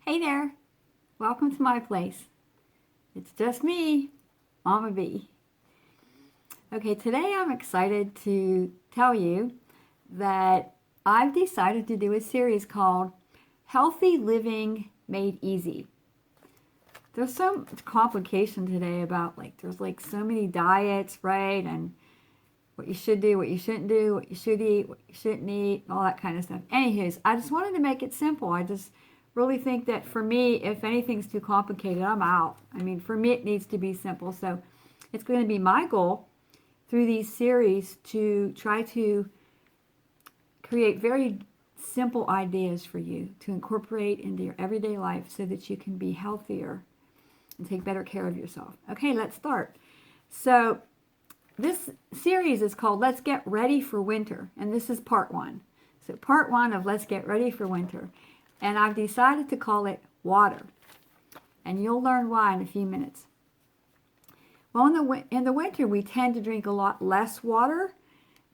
Hey there, welcome to my place. It's just me, Mama B. Okay, today I'm excited to tell you that I've decided to do a series called Healthy Living Made Easy. There's so much complication today about there's so many diets, right? And what you should do, what you shouldn't do, what you should eat, what you shouldn't eat, all that kind of stuff. Anywho's, I just wanted to make it simple. I just really think that for me, if anything's too complicated, I'm out. I mean, for me, it needs to be simple. So it's going to be my goal through these series to try to create very simple ideas for you to incorporate into your everyday life so that you can be healthier and take better care of yourself. Okay, let's start. So this series is called Let's Get Ready for Winter, and this is part one. So part one of Let's Get Ready for Winter. And I've decided to call it water. And you'll learn why in a few minutes. Well, in the winter, we tend to drink a lot less water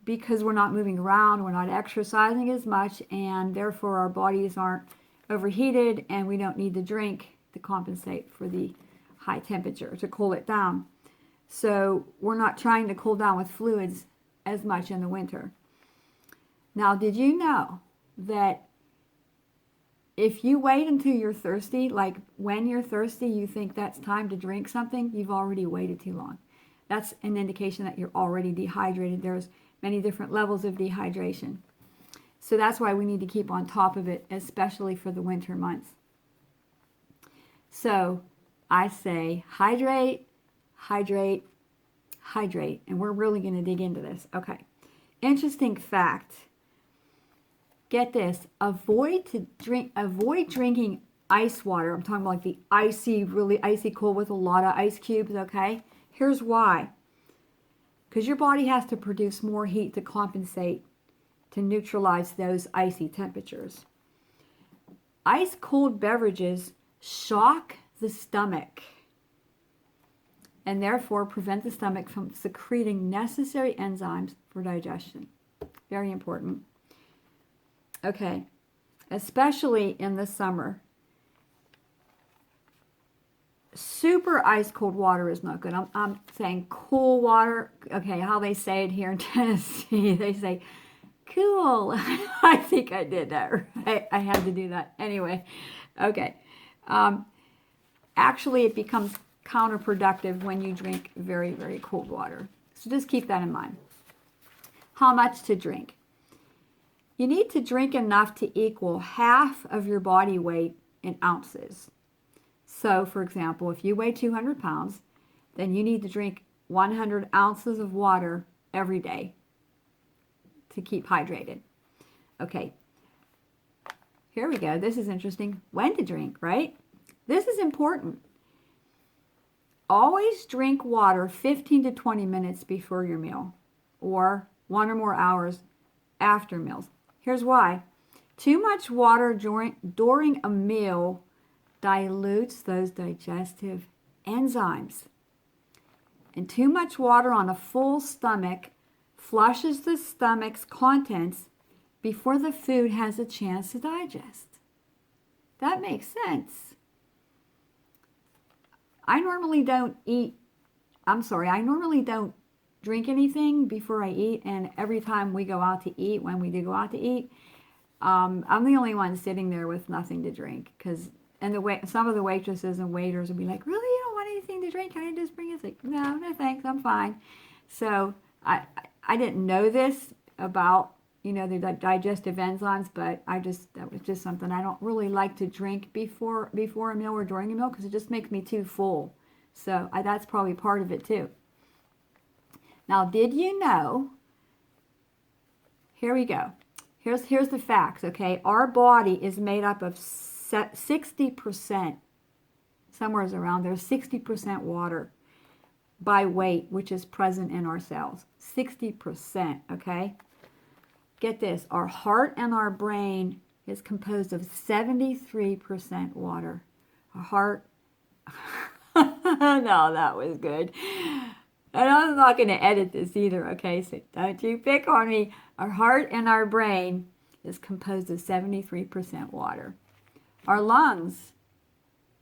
because we're not moving around, we're not exercising as much, and therefore our bodies aren't overheated, and we don't need to drink to compensate for the high temperature, to cool it down. So we're not trying to cool down with fluids as much in the winter. Now, did you know that if you wait until you're thirsty, like when you're thirsty, you think that's time to drink something, you've already waited too long. That's an indication that you're already dehydrated. There's many different levels of dehydration. So that's why we need to keep on top of it, especially for the winter months. So I say hydrate, hydrate, hydrate. And we're really going to dig into this. Okay. Interesting fact. Get this, avoid drinking ice water. I'm talking about like the icy, really icy cold with a lot of ice cubes, okay? Here's why. Because your body has to produce more heat to compensate, to neutralize those icy temperatures. Ice cold beverages shock the stomach and therefore prevent the stomach from secreting necessary enzymes for digestion. Very important. Okay, especially in the summer. Super ice cold water is not good. I'm saying cool water. Okay, how they say it here in Tennessee, they say cool. I think I did that right. I had to do that. Anyway, okay. Actually, it becomes counterproductive when you drink very, very cold water. So just keep that in mind. How much to drink? You need to drink enough to equal half of your body weight in ounces. So, for example, if you weigh 200 pounds, then you need to drink 100 ounces of water every day to keep hydrated. Okay, here we go. This is interesting. When to drink, right? This is important. Always drink water 15 to 20 minutes before your meal or 1 or more hours after meals. Here's why. Too much water during a meal dilutes those digestive enzymes. And too much water on a full stomach flushes the stomach's contents before the food has a chance to digest. That makes sense. I normally don't drink anything before I eat, and every time we go out to eat, when we do go out to eat, I'm the only one sitting there with nothing to drink. Some of the waitresses and waiters will be like, "Really, you don't want anything to drink? Can I just bring it?" It's like, no, thanks, I'm fine. So I didn't know this about the digestive enzymes, but that was just something I don't really like to drink before a meal or during a meal because it just makes me too full. So that's probably part of it too. Now, did you know? Here we go. Here's the facts, okay? Our body is made up of 60%, somewhere around there, 60% water by weight, which is present in our cells. 60%, okay? Get this, our heart and our brain is composed of 73% water. Our heart, no, that was good. And I'm not going to edit this either, okay? So don't you pick on me. Our heart and our brain is composed of 73% water. Our lungs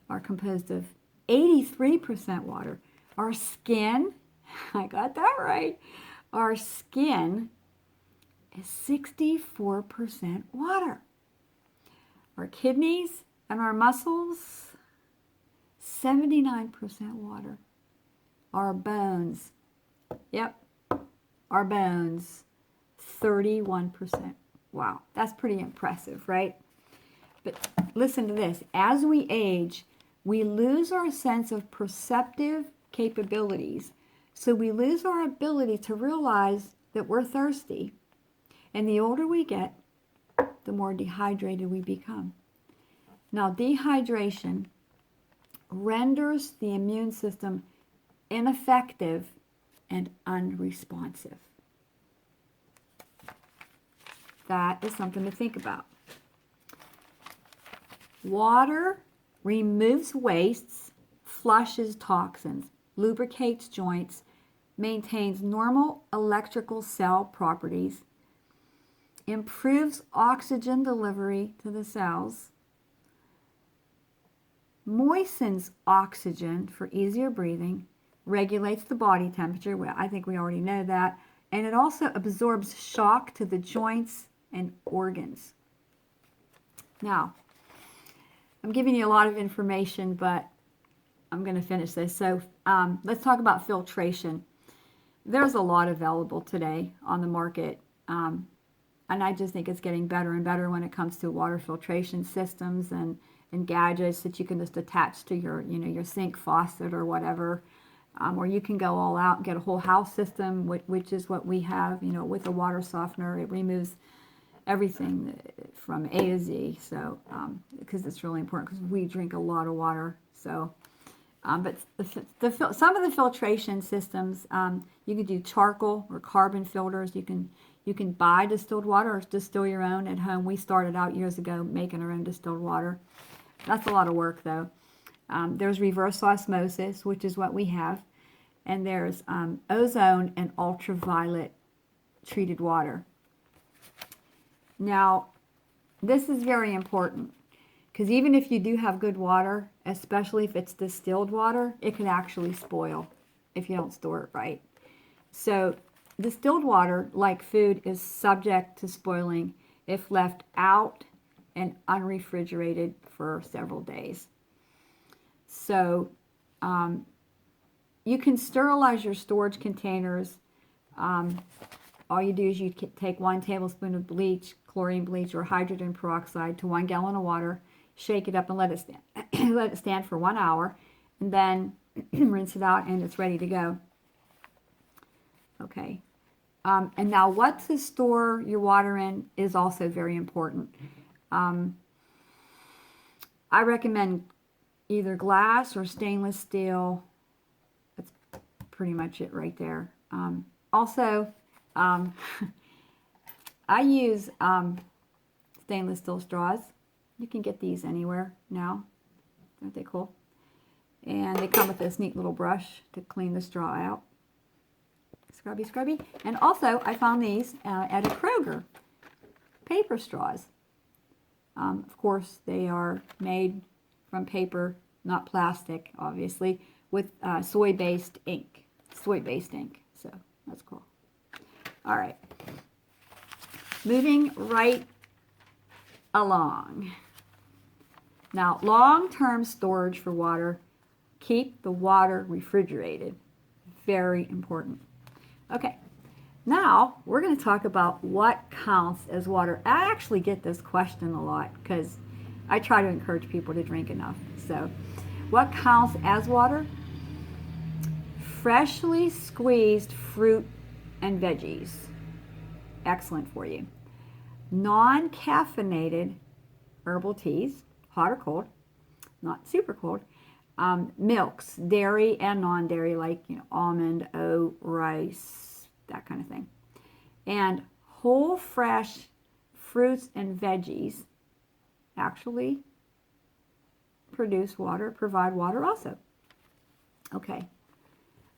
are composed of 83% water. Our skin, I got that right, our skin is 64% water. Our kidneys and our muscles, 79% water. Our bones, yep, our bones, 31%. Wow, that's pretty impressive, right? But listen to this. As we age, we lose our sense of perceptive capabilities. So we lose our ability to realize that we're thirsty. And the older we get, the more dehydrated we become. Now, dehydration renders the immune system ineffective and unresponsive. That is something to think about. Water removes wastes, flushes toxins, lubricates joints, maintains normal electrical cell properties, improves oxygen delivery to the cells, moistens oxygen for easier breathing, regulates the body temperature. Well, I think we already know that. And it also absorbs shock to the joints and organs. Now, I'm giving you a lot of information, but I'm going to finish this. So let's talk about filtration. There's a lot available today on the market. And I just think it's getting better and better when it comes to water filtration systems and gadgets that you can just attach to your, your sink faucet or whatever. Or you can go all out and get a whole house system, which is what we have, with a water softener. It removes everything from A to Z. So, because it's really important, because we drink a lot of water. So, but some of the filtration systems, you can do charcoal or carbon filters. You can buy distilled water or distill your own at home. We started out years ago making our own distilled water. That's a lot of work, though. There's reverse osmosis, which is what we have. And there's ozone and ultraviolet treated water. Now, this is very important, because even if you do have good water, especially if it's distilled water, it can actually spoil if you don't store it right. So distilled water, like food, is subject to spoiling if left out and unrefrigerated for several days. So you can sterilize your storage containers. All you do is you take 1 tablespoon of bleach, chlorine bleach, or hydrogen peroxide to 1 gallon of water, shake it up and let it stand, let it stand for 1 hour, and then rinse it out, and it's ready to go. Okay. And now what to store your water in is also very important. I recommend either glass or stainless steel. That's pretty much it right there. Also, I use stainless steel straws. You can get these anywhere now. Aren't they cool? And they come with this neat little brush to clean the straw out. Scrubby, scrubby. And also, I found these at a Kroger. Paper straws. Of course, they are made from paper, not plastic, obviously, with soy-based ink. Soy-based ink. So, that's cool. All right. Moving right along. Now, long-term storage for water. Keep the water refrigerated. Very important. Okay. Now, we're going to talk about what counts as water. I actually get this question a lot because I try to encourage people to drink enough. So, what counts as water? Freshly squeezed fruit and veggies. Excellent for you. Non-caffeinated herbal teas, hot or cold, not super cold. Milks, dairy and non-dairy, like almond, oat, rice, that kind of thing. And whole fresh fruits and veggies actually produce water, provide water also. Okay,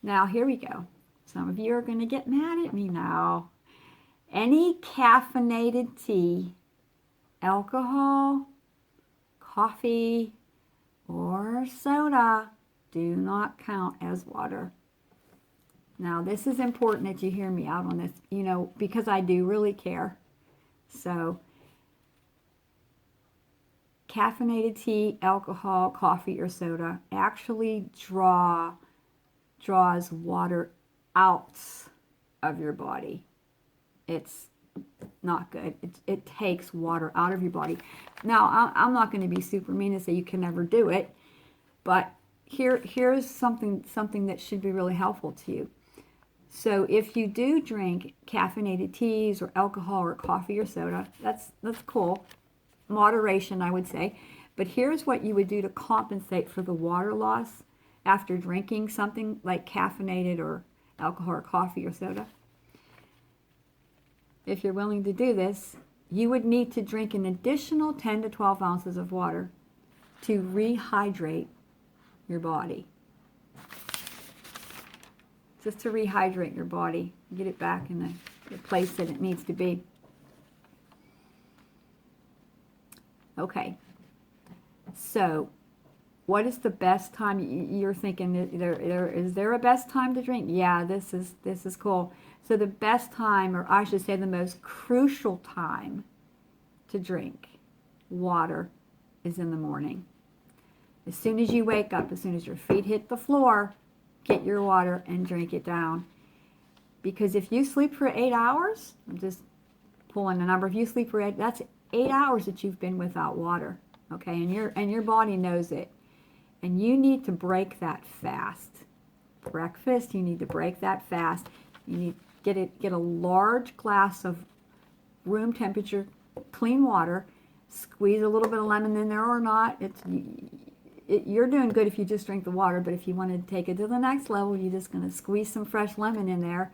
now here we go. Some of you are going to get mad at me now. Any caffeinated tea, alcohol, coffee, or soda do not count as water. Now, this is important that you hear me out on this, you know, because I do really care. So, caffeinated tea, alcohol, coffee, or soda actually draws water out of your body. It's not good. It takes water out of your body. Now, I'm not going to be super mean and say you can never do it, but here's something that should be really helpful to you. So if you do drink caffeinated teas or alcohol or coffee or soda, that's cool. Moderation, I would say. But here's what you would do to compensate for the water loss after drinking something like caffeinated or alcohol or coffee or soda. If you're willing to do this, you would need to drink an additional 10 to 12 ounces of water to rehydrate your body. Just to rehydrate your body, get it back in the place that it needs to be. Okay, so what is the best time? You're thinking, is there a best time to drink? Yeah, this is cool. So the best time, or I should say the most crucial time to drink water is in the morning. As soon as you wake up, as soon as your feet hit the floor, get your water and drink it down. Because if you sleep for 8 hours, I'm just pulling a number, if you sleep for 8, that's 8 hours that you've been without water, okay? And your body knows it. And you need to break that fast. Breakfast, you need to break that fast. You need to get a large glass of room temperature clean water, squeeze a little bit of lemon in there or not. You're doing good if you just drink the water, but if you want to take it to the next level, you're just going to squeeze some fresh lemon in there.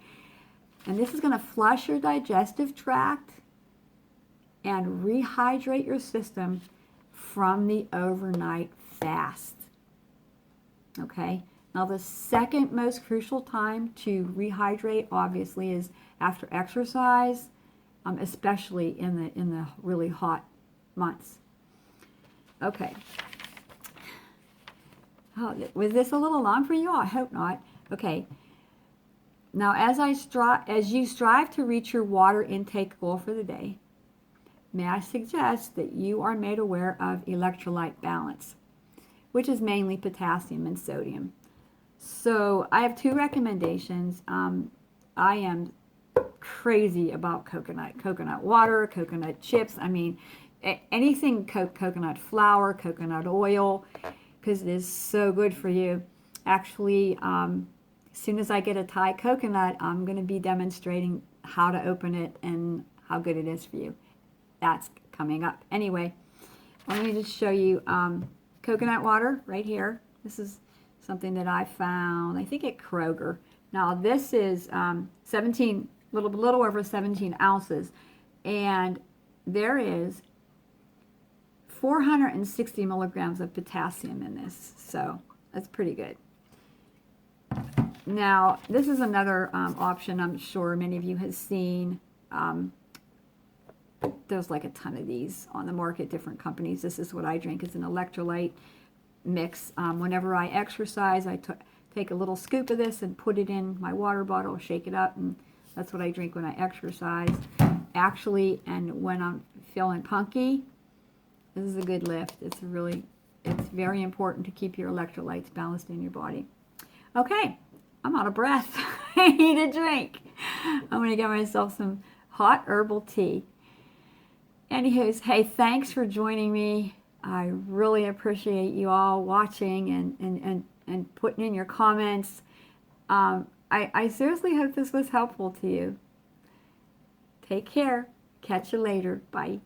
And this is going to flush your digestive tract and rehydrate your system from the overnight fast. Okay? Now the second most crucial time to rehydrate, obviously, is after exercise, especially in the really hot months. Okay. Oh, was this a little long for you? I hope not. Okay. Now, as you strive to reach your water intake goal for the day, may I suggest that you are made aware of electrolyte balance, which is mainly potassium and sodium. So I have 2 recommendations. I am crazy about coconut water, coconut chips. I mean, anything coconut flour, coconut oil, because it is so good for you. Actually, as soon as I get a Thai coconut, I'm going to be demonstrating how to open it and how good it is for you. That's coming up. Anyway, let me just show you coconut water right here. This is something that I found, I think at Kroger. Now this is 17, little over 17 ounces, and there is 460 milligrams of potassium in this, so that's pretty good. Now, this is another option I'm sure many of you have seen. There's like a ton of these on the market, different companies. This is what I drink. It's an electrolyte mix. Whenever I exercise, I take a little scoop of this and put it in my water bottle, shake it up, and that's what I drink when I exercise. Actually, and when I'm feeling punky, this is a good lift. It's very important to keep your electrolytes balanced in your body. Okay, I'm out of breath. I need a drink. I'm going to get myself some hot herbal tea. Anywho's, hey, thanks for joining me. I really appreciate you all watching and putting in your comments. I seriously hope this was helpful to you. Take care. Catch you later. Bye.